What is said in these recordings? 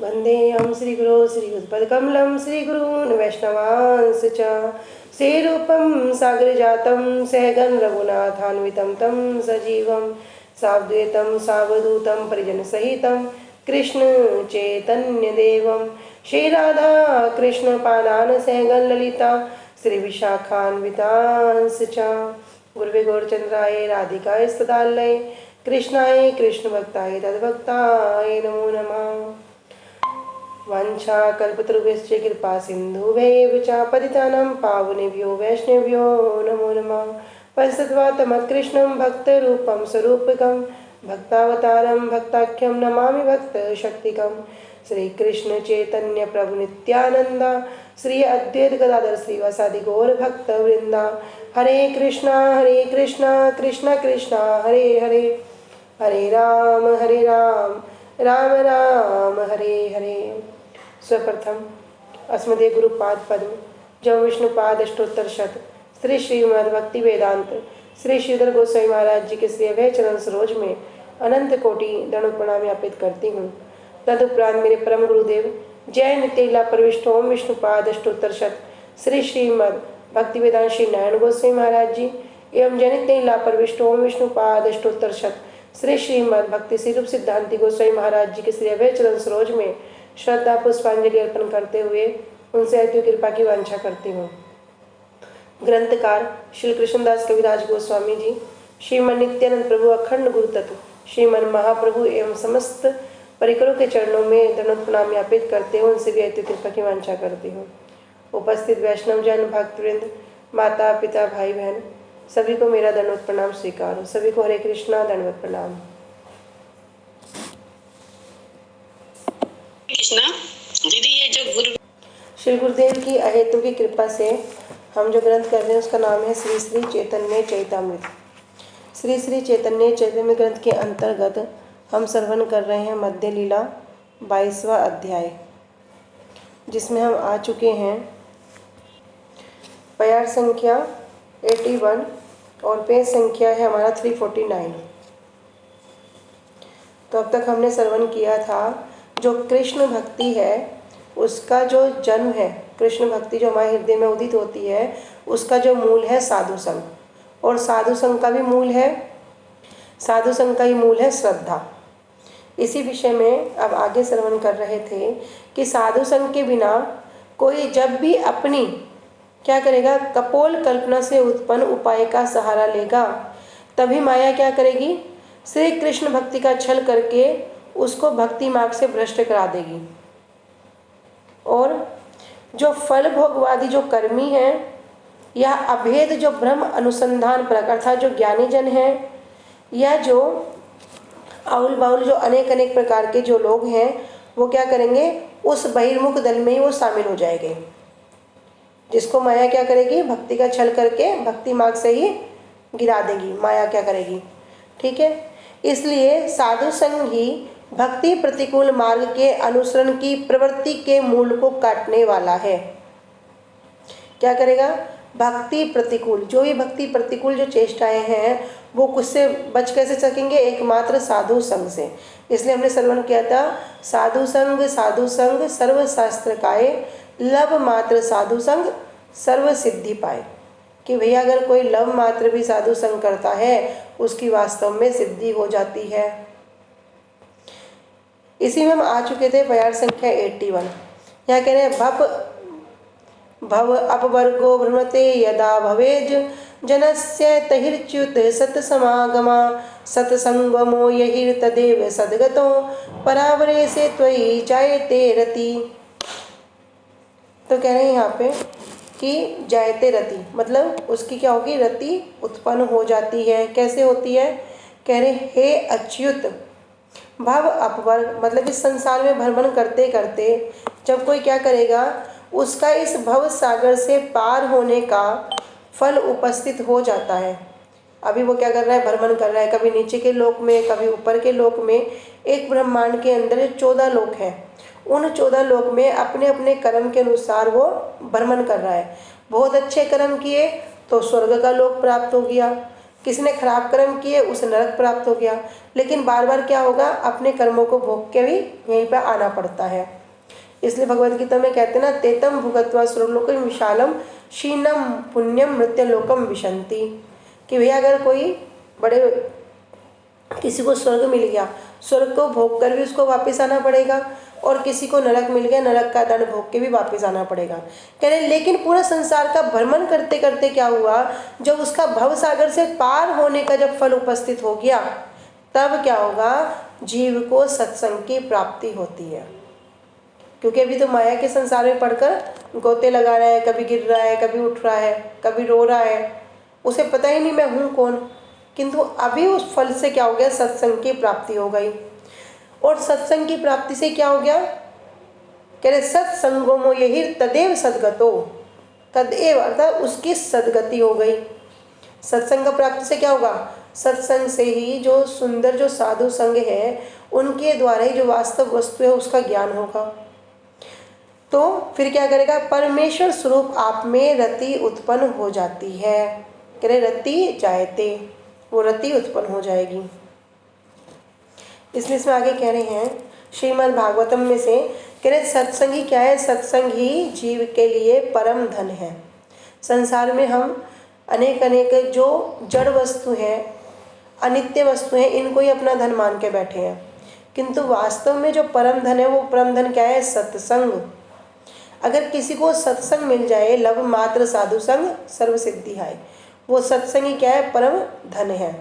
वन्देऽहं श्रीगुरो श्रीयुतपदकमलं श्रीगुरून् वैष्णवांश्च च श्रीरूपं सागरजातं सहगण रघुनाथान्वितं तं सजीवं साद्वैतं सावधूतं परिजनसहितं कृष्ण चैतन्यदेवं श्रीराधा कृष्णपादान् सहगण ललिता श्रीविशाखान्वितांश्च च गुरुवे गौरचन्द्राय राधिकाय स्तदालये कृष्णाय कृष्णभक्ताय तद्भक्ताय नमो नमः। वाञ्छाकल्पतरुभ्यश्च कृपा सिन्धुभ्यैव च पतितानां पावनेभ्यो वैष्णवेभ्यो नमो नमः। पश्चात्तमः कृष्णं भक्तरूपं स्वरूपकं भक्तावतारं भक्ताख्यं नमामि भक्तशक्तिकं श्रीकृष्ण चैतन्य प्रभु नित्यानंद श्री अद्वैत गदाधर श्रीवासादि गौर भक्तवृंदा हरे कृष्णा कृष्णा कृष्णा हरे हरे हरे राम राम राम हरे हरे। सर्वप्रथम अस्मदीय गुरुपाद पद्म जब विष्णुपाद अष्टोत्तर शत श्री श्रीमद् भक्ति वेदांत श्री श्रीधर गोस्वामी महाराज जी के श्री अभय चरण सरोज में अनंत कोटि दंड प्रणाम ज्ञापित करती हूँ। तदुपरांत मेरे परम गुरुदेव जय नित्य प्रविष्ट ओम विष्णुपाद अष्टोत्तर शत श्री श्रीमद् भक्ति वेदांत श्री नारायण गोस्वामी महाराज जी एवं जय नित्य प्रविष्ट ओम विष्णुपाद अष्टोत्तर शत श्री श्रीमद् भक्ति स्वरूप सिद्धांति गोस्वामी महाराज जी के श्री अभय चरण सरोज में श्रद्धा पुष्पांजलि अर्पण करते हुए उनसे अति कृपा की वांछा करती हूँ। ग्रंथकार श्री कृष्णदास कविराज गोस्वामी जी, श्रीमन नित्यानंद प्रभु अखंड गुरु तत्व श्रीमन महाप्रभु एवं समस्त परिकरों के चरणों में दंडवत प्रणाम ज्ञापित करते हुए उनसे भी अति कृपा की वांछा करती हूँ। उपस्थित वैष्णव जन भक्तवृंद माता पिता भाई बहन सभी को मेरा दंडवत प्रणाम स्वीकार हो। सभी को हरे कृष्णा दंडवत प्रणाम। कृष्णा दीदी ये जो गुरु श्री गुरुदेव की अहेतु की कृपा से हम जो ग्रंथ कर रहे हैं उसका नाम है श्री श्री चैतन्य चैतामृत। श्री श्री चैतन्य चैतन्य ग्रंथ के अंतर्गत हम श्रवण कर रहे हैं मध्य लीला 22वां अध्याय, जिसमें हम आ चुके हैं प्यार संख्या 81 और पेज संख्या है हमारा 349। तो अब तक हमने श्रवण किया था जो कृष्ण भक्ति है उसका जो जन्म है, कृष्ण भक्ति जो हमारे हृदय में उदित होती है उसका जो मूल है साधु संग, और साधु संग का भी मूल है, साधु संग का ही मूल है श्रद्धा। इसी विषय में अब आगे श्रवण कर रहे थे कि साधु संग के बिना कोई जब भी अपनी क्या करेगा, कपोल कल्पना से उत्पन्न उपाय का सहारा लेगा, तभी माया क्या करेगी, श्री कृष्ण भक्ति का छल करके उसको भक्ति मार्ग से भ्रष्ट करा देगी। और जो फल भोगवादी जो कर्मी हैं या अभेद जो ब्रह्म अनुसंधान परक अर्थात जो ज्ञानी जन हैं या जो आउल बाउल जो अनेक अनेक प्रकार के जो लोग हैं वो क्या करेंगे, उस बहिर्मुख दल में ही वो शामिल हो जाएंगे, जिसको माया क्या करेगी, भक्ति का छल करके भक्ति मार्ग से ही गिरा देगी। माया क्या करेगी, ठीक है। इसलिए साधु संग ही भक्ति प्रतिकूल मार्ग के अनुसरण की प्रवृत्ति के मूल को काटने वाला है। क्या करेगा, भक्ति प्रतिकूल जो भी भक्ति प्रतिकूल जो चेष्टाएं हैं वो कुछ से बच कैसे सकेंगे, एकमात्र साधु संग से। इसलिए हमने श्रवण किया था साधु संग सर्व शास्त्र काए लव मात्र साधु संग सर्व सिद्धि पाए, कि भैया अगर कोई लव मात्र भी साधु संग करता है उसकी वास्तव में सिद्धि हो जाती है। इसी में हम आ चुके थे प्यार संख्या 81। यहाँ कह रहे हैं भव अपवर्गो भ्रमते यदा भवेज जनस्य तहिर्च्युत सतसमागमा सतसंगमो यहिर तदेव सद्गतो परावरे से त्वयि जायते रति। तो कह रहे हैं यहाँ पे कि जायते रति मतलब उसकी क्या होगी, रति उत्पन्न हो जाती है। कैसे होती है, कह रहे हे अच्युत भव अपवर्ग मतलब इस संसार में भ्रमण करते करते जब कोई क्या करेगा, उसका इस भव सागर से पार होने का फल उपस्थित हो जाता है। अभी वो क्या कर रहा है, भ्रमण कर रहा है, कभी नीचे के लोक में कभी ऊपर के लोक में। एक ब्रह्मांड के अंदर 14 लोक हैं, उन 14 लोक में अपने अपने कर्म के अनुसार वो भ्रमण कर रहा है। बहुत अच्छे कर्म किए तो स्वर्ग का लोक प्राप्त हो गया, किसी ने खराब कर्म किए उसे नरक प्राप्त हो गया, लेकिन बार बार क्या होगा, अपने कर्मों को भोग के भी यहीं पर आना पड़ता है। इसलिए भगवद गीता में कहते हैं ना, तेतम भुगत्वा स्वर्गलोकम विशालम शीनम पुण्यम मृत्युलोकम विशंति, कि भैया अगर कोई बड़े किसी को स्वर्ग मिल गया, स्वर्ग को भोग कर भी उसको वापस आना पड़ेगा, और किसी को नरक मिल गया, नरक का दंड भोग के भी वापस आना पड़ेगा। कह रहे लेकिन पूरा संसार का भ्रमण करते करते क्या हुआ, जब उसका भव सागर से पार होने का जब फल उपस्थित हो गया, तब क्या होगा, जीव को सत्संग की प्राप्ति होती है। क्योंकि अभी तो माया के संसार में पढ़कर गोते लगा रहा है, कभी गिर रहा है, कभी उठ रहा है, कभी रो रहा है, उसे पता ही नहीं मैं हूँ कौन। किंतु अभी उस फल से क्या हो गया, सत्संग की प्राप्ति हो गई। और सत्संग की प्राप्ति से क्या हो गया, कह रहे सत्संगोमो यही तदेव सदगतो, तदेव अर्थात उसकी सदगति हो गई। सत्संग प्राप्ति से क्या होगा, सत्संग से ही जो सुंदर जो साधु संग है, उनके द्वारा ही जो वास्तव वस्तु है उसका ज्ञान होगा। तो फिर क्या करेगा, परमेश्वर स्वरूप आप में रति उत्पन्न हो जाती है। कह रहे रति जायते, वो रति उत्पन्न हो जाएगी। इसलिए इसमें आगे कह रहे हैं श्रीमद् भागवतम में से, कह रहे सत्संग ही क्या है, सत्संग ही जीव के लिए परम धन है। संसार में हम अनेक अनेक जो जड़ वस्तु हैं, अनित्य वस्तु हैं, इनको ही अपना धन मान के बैठे हैं, किंतु वास्तव में जो परम धन है, वो परम धन क्या है, सत्संग। अगर किसी को सत्संग मिल जाए, लव मात्र साधु संग सर्व सिद्धि है, वो सत्संग ही क्या है, परम धन है।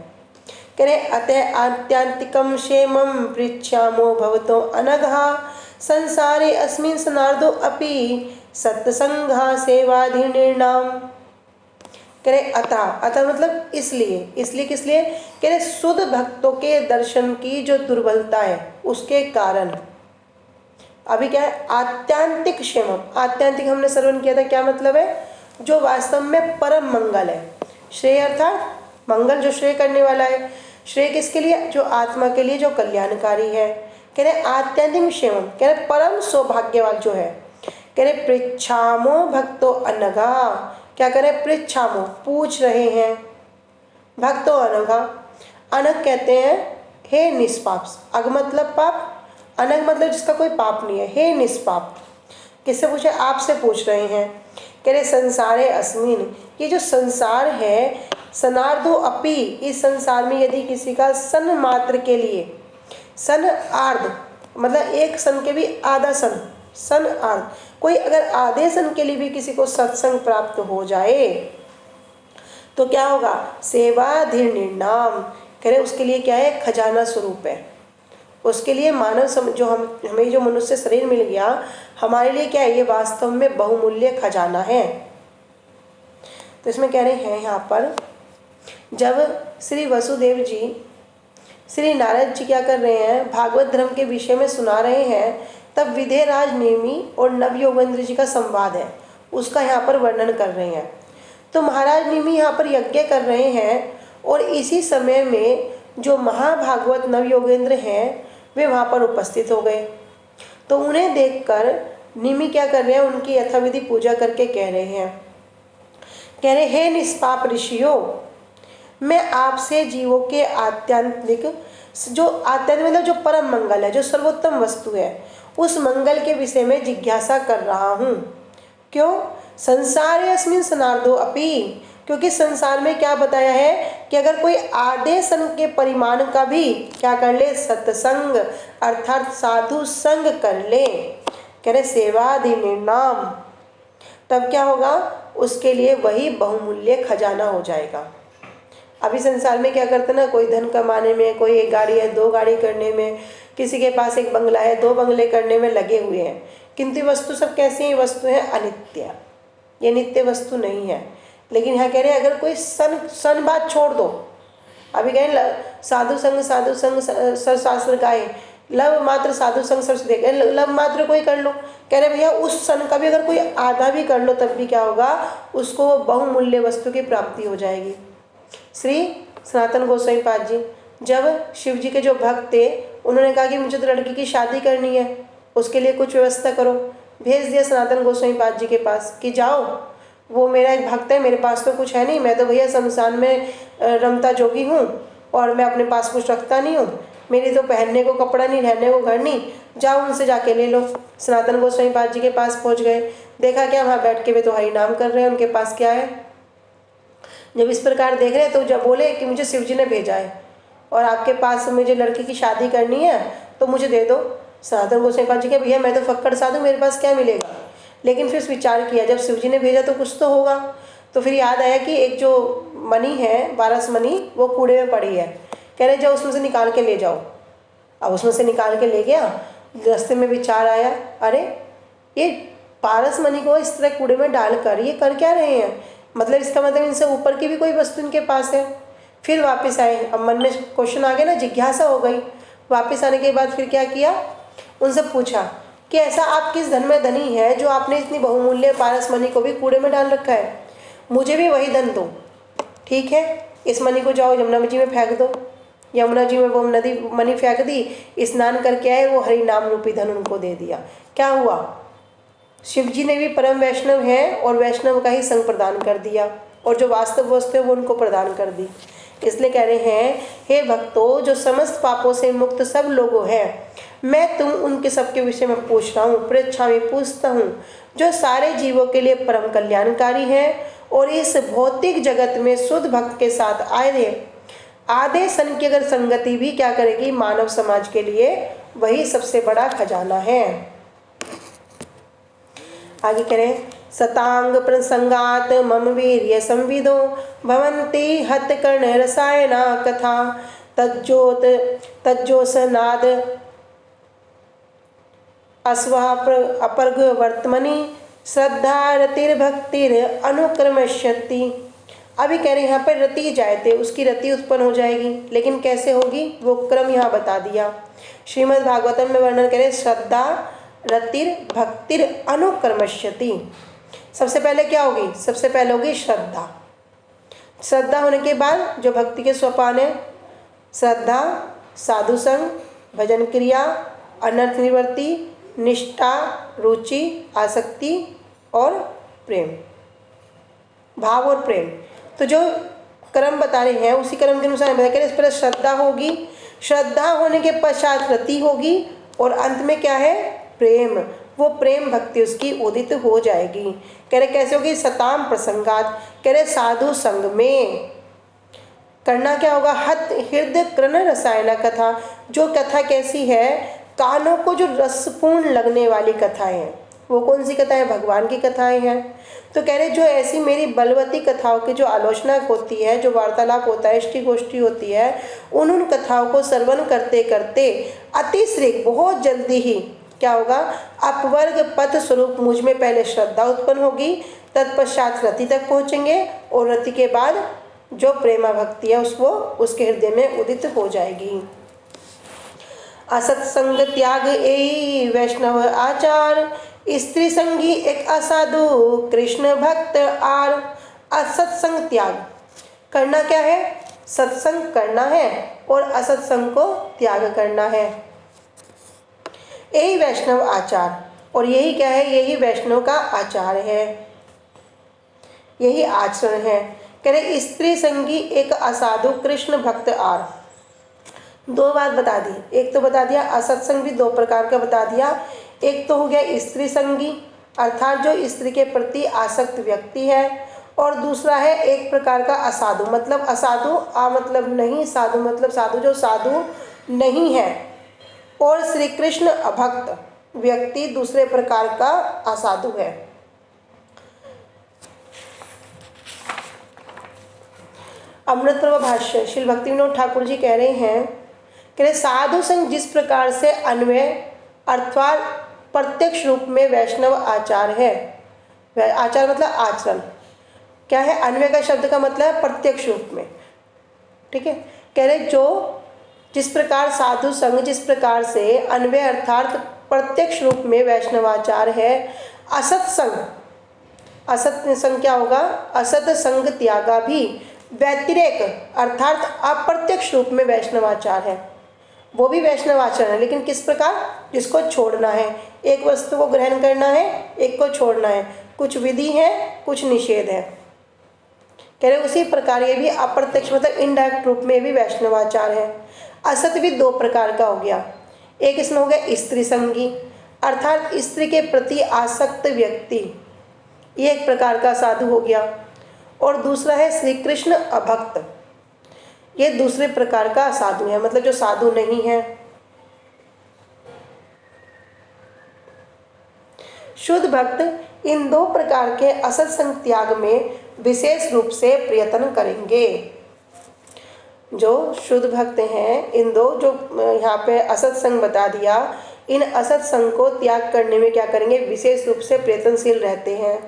करे अतः आत्यांतिकम क्षेमम पृच्छामो भवतो अनघा संसारे अस्मिन् सनार्दो अपि सत्संगा सेवाधिनिर्णाम। करे अतः मतलब इसलिए किस लिए, करे शुद्ध भक्तों के दर्शन की जो दुर्बलता है उसके कारण। अभी क्या है, आत्यांतिक क्षेमम, आत्यांतिक हमने श्रवण किया था, क्या मतलब है, जो वास्तव में परम मंगल है। श्रेय अर्थात मंगल, जो श्रेय करने वाला है। श्रेय किसके लिए, जो आत्मा के लिए, जो कल्याणकारी है। कह रहे आत्यांतिक क्षेमम, कह रहे परम सौभाग्यवान जो है। कह रहे पृच्छामो भक्तो अनघा, क्या करे, पृच्छामो पूछ रहे हैं, भक्तो अनघा, अनघ कहते हैं हे निष्पाप, अघ मतलब पाप, अनघ मतलब जिसका कोई पाप नहीं है, हे निष्पाप। किससे पूछे, आपसे पूछ रहे हैं। कह रहे संसारे अस्मिन, ये जो संसार है, सनार्दो अपि, इस संसार में यदि किसी का सन मात्र के लिए, सन आर्ध मतलब एक सन के भी आधा सन, सन आर्ध, कोई अगर आधे सन के लिए भी किसी को सत्संग प्राप्त हो जाए तो क्या होगा, सेवाधिनिर्णाम। कह रहे उसके लिए क्या है, खजाना स्वरूप है। उसके लिए मानव जो हमें जो मनुष्य शरीर मिल गया, हमारे लिए क्या है, ये वास्तव में बहुमूल्य खजाना है। तो इसमें कह रहे हैं यहाँ पर, जब श्री वसुदेव जी श्री नारद जी क्या कर रहे हैं, भागवत धर्म के विषय में सुना रहे हैं, तब विदेहराज नेमी और नवयोगेंद्र जी का संवाद है, उसका यहाँ पर वर्णन कर रहे हैं। तो महाराज नेमी यहाँ पर यज्ञ कर रहे हैं, और इसी समय में जो महाभागवत नवयोगेंद्र हैं वे वहाँ पर उपस्थित हो गए। तो उन्हें देखकर निमि क्या कर रहे हैं, उनकी यथाविधि पूजा करके कह रहे हैं, कह रहे हे निष्पाप ऋषियों, मैं आपसे जीवों के आत्यांतिक, जो आत्यांतिक मतलब जो परम मंगल है, जो सर्वोत्तम वस्तु है, उस मंगल के विषय में जिज्ञासा कर रहा हूँ। क्यों, संसारे अस्मिन् सनार्दो अपि, क्योंकि संसार में क्या बताया है कि अगर कोई आधे सन के परिमाण का भी क्या कर ले, सत्संग अर्थात साधु संग कर ले, कह रहे सेवाधिनिर्णाम, तब क्या होगा, उसके लिए वही बहुमूल्य खजाना हो जाएगा। अभी संसार में क्या करते ना, कोई धन कमाने में, कोई एक गाड़ी है, दो गाड़ी करने में, किसी के पास एक बंगला है, दो बंगले करने में लगे हुए हैं, किंतु वस्तु सब कैसी है, वस्तु है अनित्य, ये नित्य वस्तु नहीं है। लेकिन यहाँ कह रहे हैं अगर कोई सन बात छोड़ दो, अभी कह रहे साधु संग शास्त्र का है, लव मात्र साधु संग सरस्वती देखे, लव मात्र कोई कर लो, कह रहे भैया उस सन का भी अगर कोई आधा भी कर लो, तब भी क्या होगा, उसको बहुमूल्य वस्तु की प्राप्ति हो जाएगी। श्री सनातन गोस्वामी पाद जी, जब शिव जी के जो भक्त थे, उन्होंने कहा कि मुझे तो लड़की की शादी करनी है, उसके लिए कुछ व्यवस्था करो, भेज दिया सनातन गोस्वामी पाद जी के पास कि जाओ वो मेरा एक भक्त है, मेरे पास तो कुछ है नहीं, मैं तो भैया शमशान में रमता जोगी हूँ और मैं अपने पास कुछ रखता नहीं हूँ, मेरी तो पहनने को कपड़ा नहीं, रहने को घर नहीं, जाओ उनसे जाके ले लो। सनातन गोस्वामी पाद जी के पास पहुँच गए, देखा क्या वहाँ बैठ के वे तो हरि नाम कर रहे हैं, उनके पास क्या है। जब इस प्रकार देख रहे हैं तो जब बोले कि मुझे शिव जी ने भेजा है और आपके पास मुझे लड़की की शादी करनी है तो मुझे दे दो। सनातन गोस्वामी पाद जी के भैया मैं तो फक्कड़ साधु, मेरे पास क्या मिलेगा। लेकिन फिर विचार किया जब शिव जी ने भेजा तो कुछ तो होगा। तो फिर याद आया कि एक जो मणि है, पारस मणि, वो कूड़े में पड़ी है। कह रहे जाओ उसमें से निकाल के ले जाओ। अब उसमें से निकाल के ले गया। रास्ते में विचार आया, अरे ये पारस मणि को इस तरह कूड़े में डालकर ये कर क्या रहे हैं, मतलब इसका मतलब इनसे ऊपर की भी कोई वस्तु इनके पास है। फिर वापस आए, अब मन में क्वेश्चन आ गया ना, जिज्ञासा हो गई। वापस आने के बाद फिर क्या किया, उनसे पूछा कि ऐसा आप किस धन में धनी है जो आपने इतनी बहुमूल्य पारस मणि को भी कूड़े में डाल रखा है, मुझे भी वही धन दो। ठीक है, इस मणि को जाओ यमुना जी में फेंक दो। यमुना जी में वो नदी मणि फेंक दी, स्नान करके आए, वो हरि नाम रूपी धन उनको दे दिया। क्या हुआ, शिव जी ने भी परम वैष्णव है और वैष्णव का ही संग प्रदान कर दिया और जो वास्तव वस्तु है वो उनको प्रदान कर दी। इसलिए कह रहे हैं, हे भक्तों, जो समस्त पापों से मुक्त सब लोगों हैं, मैं तुम उनके सबके विषय में पूछ रहा हूँ, पृच्छा में पूछता हूँ, जो सारे जीवों के लिए परम कल्याणकारी है और इस भौतिक जगत में शुद्ध भक्त के साथ आधे सन की अगर संगति भी क्या करेगी, मानव समाज के लिए वही सबसे बड़ा खजाना है। आगे करें, सतांग प्रसंगात मम वीर्य संविदो भवन्ति हत कर्ण रसायना कथा तज्जोसनाद अपर्ग वर्तमनि श्रद्धा रतिर्भक्तिर अनुक्रमश्यति। अभी कह रहे हैं यहाँ पर रति जायते, उसकी रति उत्पन्न हो जाएगी, लेकिन कैसे होगी वो क्रम यहाँ बता दिया। श्रीमद् भागवतम में वर्णन करें, श्रद्धा रतिर भक्तिर अनुक्रमश्यति। सबसे पहले क्या होगी, सबसे पहले होगी श्रद्धा। श्रद्धा होने के बाद जो भक्ति के सोपान है, श्रद्धा, साधु संग, भजन क्रिया, अनर्थ निवृत्ति, निष्ठा, रुचि, आसक्ति और प्रेम, भाव और प्रेम। तो जो क्रम बता रहे हैं उसी क्रम के अनुसार बता करें, इस पर श्रद्धा होगी, श्रद्धा होने के पश्चात रति होगी और अंत में क्या है, प्रेम। वो प्रेम भक्ति उसकी उदित हो जाएगी। कह रहे कैसे होगी, सताम प्रसंगात, कह रहे साधु संग में करना क्या होगा, हत हृदय कृण रसायना कथा। जो कथा कैसी है, कानों को जो रसपूर्ण लगने वाली कथाएं हैं। वो कौन सी कथाएं, भगवान की कथाएं हैं। तो कह रहे जो ऐसी मेरी बलवती कथाओं की जो आलोचना होती है, जो वार्तालाप होता है, इष्टि गोष्ठी होती है, उन कथाओं को श्रवण करते करते अतिश्रीघ्र बहुत जल्दी ही क्या होगा, अपवर्ग पथ स्वरूप मुझ में पहले श्रद्धा उत्पन्न होगी, तत्पश्चात रति तक पहुँचेंगे और रति के बाद जो प्रेमा भक्ति है उसके हृदय में उदित हो जाएगी। असत्संग त्याग ए वैष्णव आचार, स्त्री संगी एक असाधु कृष्ण भक्त आर। असत्संग त्याग करना क्या है, सत्संग करना है और असत्संग को त्याग करना है। यही वैष्णव आचार, और यही क्या है, यही वैष्णव का आचार है, यही आचरण है। कह रहे स्त्री संगी एक असाधु कृष्ण भक्त आर। दो बात बता दी, एक तो बता दिया असत्संग भी दो प्रकार का बता दिया। एक तो हो गया स्त्री संगी, अर्थात जो स्त्री के प्रति आसक्त व्यक्ति है, और दूसरा है एक प्रकार का असाधु, मतलब असाधु मतलब नहीं, साधु मतलब साधु जो साधु नहीं है, और श्री कृष्ण अभक्त व्यक्ति दूसरे प्रकार का असाधु है। अमृत प्रभा भाष्य श्री भक्ति विनोद ठाकुर जी कह रहे हैं कि साधु संग जिस प्रकार से अन्वय अर्थात प्रत्यक्ष रूप में वैष्णव आचार है, आचार मतलब आचरण, क्या है, अन्वय का शब्द का मतलब है प्रत्यक्ष रूप में, ठीक है। कह रहे जो जिस प्रकार साधु संग जिस प्रकार से अन्वय अर्थात प्रत्यक्ष रूप में वैष्णवाचार है, असत संग क्या होगा, असत संग त्यागा भी व्यतिरेक अर्थात अप्रत्यक्ष रूप में वैष्णवाचार है, वो भी वैष्णवाचरण है, लेकिन किस प्रकार, जिसको छोड़ना है, एक वस्तु को ग्रहण करना है, एक को छोड़ना है। कुछ विधि है, कुछ निषेध है। कह रहे उसी प्रकार ये भी अप्रत्यक्ष मतलब इनडायरेक्ट रूप में भी वैष्णवाचार है। असत भी दो प्रकार का हो गया। एक इसमें हो गया स्त्री संगी, अर्थात स्त्री के प्रति आसक्त व्यक्ति, ये एक प्रकार का साधु हो गया। और दूसरा है श्री कृष्ण अभक्त, ये दूसरे प्रकार का साधु है, मतलब जो साधु नहीं है। शुद्ध भक्त इन दो प्रकार के असत्संग त्याग में विशेष रूप से प्रयत्न करेंगे। जो शुद्ध भक्त हैं, इन दो जो यहाँ पे असत्संग बता दिया, इन असत्संग को त्याग करने में क्या करेंगे, विशेष रूप से प्रयत्नशील रहते हैं।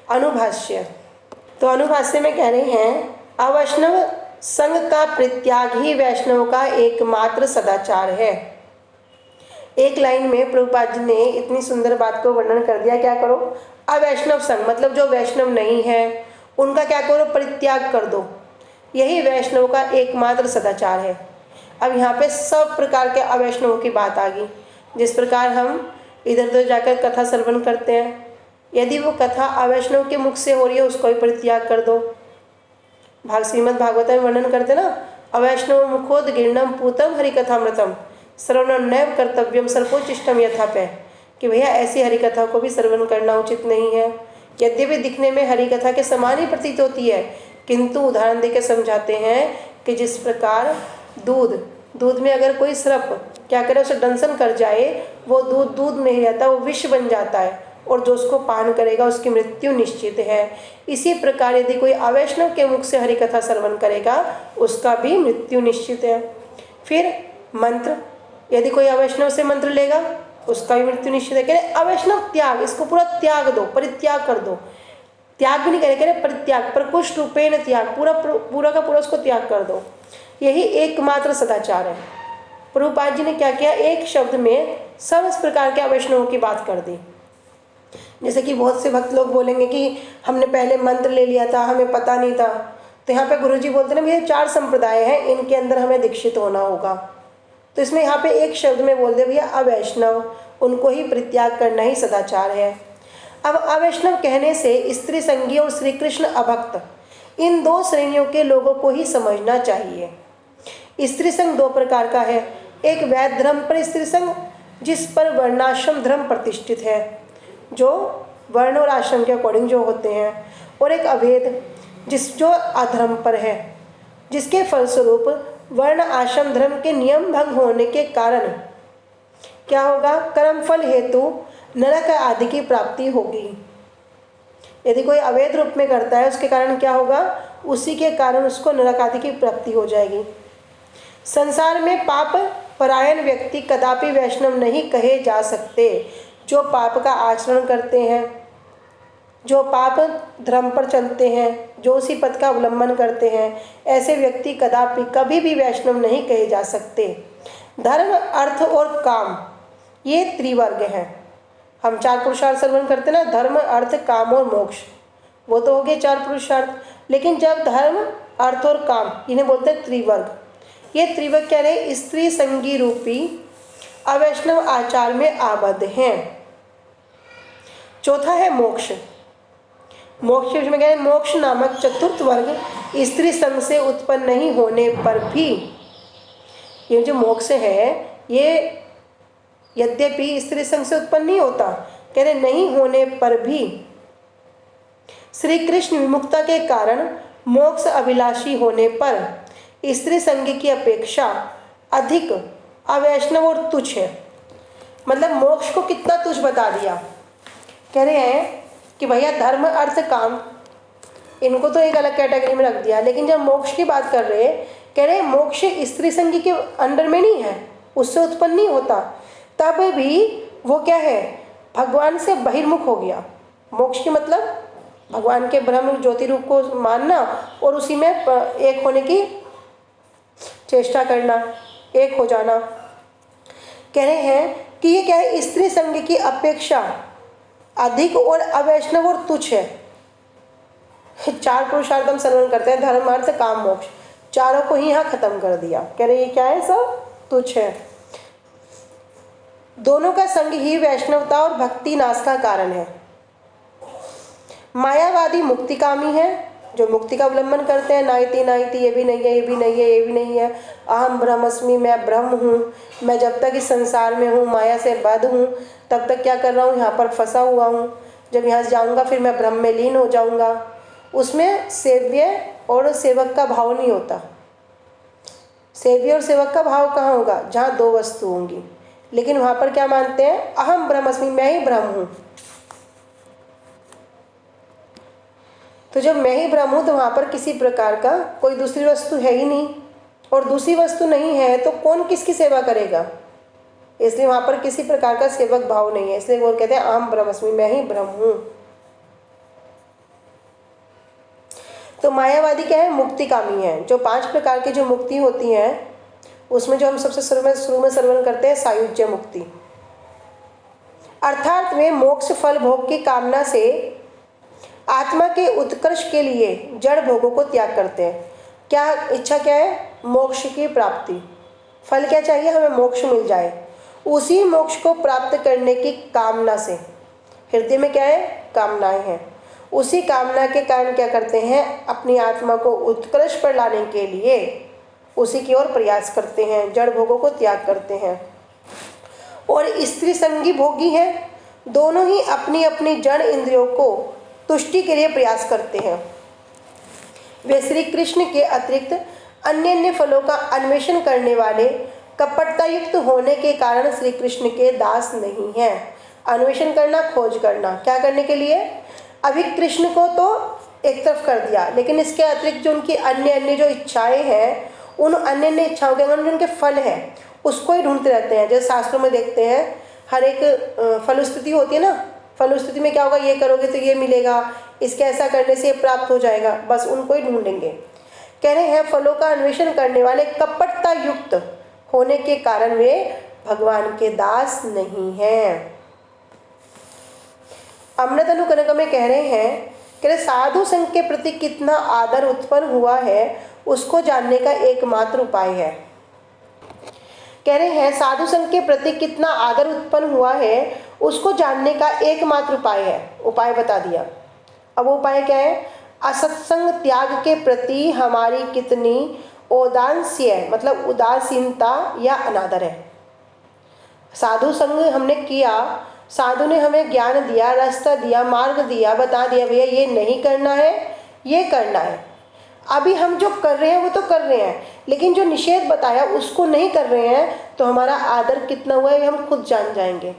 अनुभाष्य, तो अनुभाष्य में कह रहे हैं अवैष्णव संग का परित्याग ही वैष्णव का एकमात्र सदाचार है। एक लाइन में प्रभुपाद जी ने इतनी सुंदर बात को वर्णन कर दिया, क्या करो, अवैष्णव संग मतलब जो वैष्णव नहीं है उनका क्या करो, परित्याग कर दो, यही वैष्णव का एकमात्र सदाचार है। अब यहाँ पे सब प्रकार के अवैष्णवों की बात आ गई। जिस प्रकार हम इधर उधर जाकर कथा श्रवण करते हैं, यदि वो कथा अवैष्णव के मुख से हो रही है उसको भी परित्याग कर दो। श्रीमद् भागवत में वर्णन करते ना, अवैष्णव मुखोद गिरणम पूतम हरिकथामृतम श्रवण नैव कर्तव्यम सर्पोचिष्टम यथापय, कि भैया ऐसी हरिकथा को भी श्रवण करना उचित नहीं है। यद्यपि दिखने में हरिकथा के समान ही प्रतीत होती है, किंतु उदाहरण देकर समझाते हैं कि जिस प्रकार दूध में अगर कोई सर्प क्या करे, उसे दंशन कर जाए, वो दूध नहीं रहता, वो विष बन जाता है, और जो उसको पान करेगा उसकी मृत्यु निश्चित है। इसी प्रकार यदि कोई अवैष्णव के मुख से हरिकथा श्रवण करेगा उसका भी मृत्यु निश्चित है। फिर मंत्र, यदि कोई अवैष्णव से मंत्र लेगा उसका भी मृत्यु निश्चित है। कह रहे अवैष्णव त्याग, इसको पूरा त्याग दो, परित्याग कर दो। त्याग भी नहीं कह रहे परित्याग, प्रकुष्ठ रूपेण त्याग, पूरा का पूरा उसको त्याग कर दो, यही एकमात्र सदाचार है। प्रभुपाद जी ने क्या किया, एक शब्द में सब इस प्रकार के अवैष्णवों की बात कर दी। जैसे कि बहुत से भक्त लोग बोलेंगे कि हमने पहले मंत्र ले लिया था, हमें पता नहीं था, तो यहाँ पे गुरुजी बोलते हैं ये 4 संप्रदाय हैं, इनके अंदर हमें दीक्षित होना होगा। तो इसमें यहाँ पे एक शब्द में बोल दे भैया अवैष्णव, उनको ही परित्याग करना ही सदाचार है। अब अवैष्णव कहने से स्त्री संगी और श्री कृष्ण अभक्त, इन 2 श्रेणियों के लोगों को ही समझना चाहिए। स्त्री संग 2 प्रकार का है, एक वैध धर्म पर स्त्री संग जिस पर वर्णाश्रम धर्म प्रतिष्ठित है, जो वर्ण और आश्रम के अकॉर्डिंग जो होते हैं, और एक अभेद जो अधर्म पर है, जिसके फलस्वरूप वर्ण आश्रम धर्म के नियम भंग होने के कारण क्या होगा, कर्मफल हेतु नरक आदि की प्राप्ति होगी। यदि कोई अवैध रूप में करता है उसके कारण क्या होगा, उसी के कारण उसको नरक आदि की प्राप्ति हो जाएगी। संसार में पाप परायण व्यक्ति कदापि वैष्णव नहीं कहे जा सकते। जो पाप का आचरण करते हैं, जो पाप धर्म पर चलते हैं, जो उसी पथ का अवलंबन करते हैं, ऐसे व्यक्ति कदापि कभी भी वैष्णव नहीं कहे जा सकते। धर्म, अर्थ और काम ये त्रिवर्ग हैं। हम 4 पुरुषार्थ श्रवण करते ना, धर्म, अर्थ, काम और मोक्ष, वो तो हो गए 4 पुरुषार्थ। लेकिन जब धर्म, अर्थ और काम, इन्हें बोलते हैं त्रिवर्ग। ये त्रिवर्ग क्या रहे, स्त्री संगी रूपी अवैष्णव आचार में आबद्ध हैं। चौथा है मोक्ष। मोक्ष में क्या है, मोक्ष नामक चतुर्थ वर्ग स्त्री संग से उत्पन्न नहीं होने पर भी, ये जो मोक्ष है ये यद्यपि स्त्री संग से उत्पन्न नहीं होता, कह रहे नहीं होने पर भी श्री कृष्ण विमुक्ता के कारण मोक्ष अभिलाषी होने पर स्त्री संग की अपेक्षा अधिक अवैष्णव और तुच्छ है। मतलब मोक्ष को कितना तुच्छ बता दिया। कह रहे हैं कि भैया धर्म, अर्थ, काम इनको तो एक अलग कैटेगरी में रख दिया, लेकिन जब मोक्ष की बात कर रहे हैं, कह रहे हैं मोक्ष स्त्री संगी के अंडर में नहीं है, उससे उत्पन्न नहीं होता, तब भी वो क्या है, भगवान से बहिर्मुख हो गया। मोक्ष की मतलब भगवान के ब्रह्म ज्योति रूप को मानना और उसी में एक होने की चेष्टा करना, एक हो जाना। कह रहे हैं कि ये क्या है, स्त्री संग की अपेक्षा अधिक और अवैष्णव और तुच्छ है। 4 पुरुषार्थ हम श्रवण करते हैं, धर्म, अर्थ, काम, मोक्ष, चारों को ही यहाँ खत्म कर दिया। कह रहे ये क्या है, सब तुच्छ है। दोनों का संग ही वैष्णवता और भक्ति नाश का कारण है। मायावादी मुक्तिकामी है, जो मुक्ति का अवलंबन करते हैं, नाइति नाइति, ये भी नहीं है, ये भी नहीं है, ये भी नहीं है, अहम ब्रह्मस्मि, मैं ब्रह्म हूँ, मैं जब तक इस संसार में हूँ, माया से बद्ध हूँ, तब तक क्या कर रहा हूँ, यहाँ पर फंसा हुआ हूँ, जब यहाँ से जाऊँगा फिर मैं ब्रह्म में लीन हो जाऊँगा। उसमें सेव्य और सेवक का भाव नहीं होता। सेव्य और सेवक का भाव कहाँ होगा, जहाँ दो वस्तु होंगी। लेकिन वहाँ पर क्या मानते हैं, अहम ब्रह्मस्मि, मैं ही ब्रह्म हूँ। तो जब मैं ही ब्रह्म हूँ तो वहाँ पर किसी प्रकार का कोई दूसरी वस्तु है ही नहीं, और दूसरी वस्तु नहीं है तो कौन किसकी सेवा करेगा, इसलिए वहाँ पर किसी प्रकार का सेवक भाव नहीं है। इसलिए वो कहते हैं अहम ब्रह्मस्मि, मैं ही ब्रह्म हूँ। तो मायावादी क्या है, मुक्तिकामी है। जो 5 प्रकार की जो मुक्ति होती है उसमें जो हम सबसे शुरू में श्रवण करते हैं सायुज्य मुक्ति, अर्थात वे मोक्ष फल भोग की कामना से आत्मा के उत्कर्ष के लिए जड़ भोगों को त्याग करते हैं। क्या इच्छा क्या है, मोक्ष की प्राप्ति। फल क्या चाहिए, हमें मोक्ष मिल जाए। उसी मोक्ष को प्राप्त करने की कामना से, हृदय में क्या है, कामनाएं हैं। उसी कामना के कारण क्या करते हैं, अपनी आत्मा को उत्कर्ष पर लाने के लिए उसी की ओर प्रयास करते हैं, जड़ भोगों को त्याग करते हैं। और स्त्री संगी भोगी हैं, दोनों ही अपनी अपनी जड़ इंद्रियों को तुष्टि के लिए प्रयास करते हैं। वे श्री कृष्ण के अतिरिक्त अन्य अन्य फलों का अन्वेषण करने वाले कपटता युक्त होने के कारण श्री कृष्ण के दास नहीं हैं। अन्वेषण करना, खोज करना, क्या करने के लिए, अभी कृष्ण को तो एक तरफ कर दिया, लेकिन इसके अतिरिक्त जो उनकी अन्य अन्य जो इच्छाएं हैं, उन अन्य अन्य इच्छाओं के अंदर जो उनके फल हैं उसको ही ढूंढते रहते हैं। जैसे शास्त्रों में देखते हैं, हर एक फलस्थिति होती है ना, फलस्थिति में क्या होगा, ये करोगे तो ये मिलेगा, इसके ऐसा करने से ये प्राप्त हो जाएगा, बस उनको ही ढूंढेंगे। कह रहे हैं फलों का अन्वेषण करने वाले कपटता युक्त होने के कारण वे भगवान के दास नहीं हैं। अमृत अनुकनक में कह रहे हैं कि साधु संघ के प्रति कितना आदर उत्पन्न हुआ है उसको जानने का एकमात्र उपाय है। कह रहे हैं साधु संघ के प्रति कितना आदर उत्पन्न हुआ है उसको जानने का एकमात्र उपाय है। उपाय बता दिया। अब वो उपाय क्या है, असत्संग त्याग के प्रति हमारी कितनी औदास्य है, मतलब उदासीनता या अनादर है। साधु संग हमने किया, साधु ने हमें ज्ञान दिया, रास्ता दिया, मार्ग दिया, बता दिया भैया ये नहीं करना है, ये करना है। अभी हम जो कर रहे हैं वो तो कर रहे हैं, लेकिन जो निषेध बताया उसको नहीं कर रहे हैं, तो हमारा आदर कितना हुआ है हम खुद जान जाएंगे।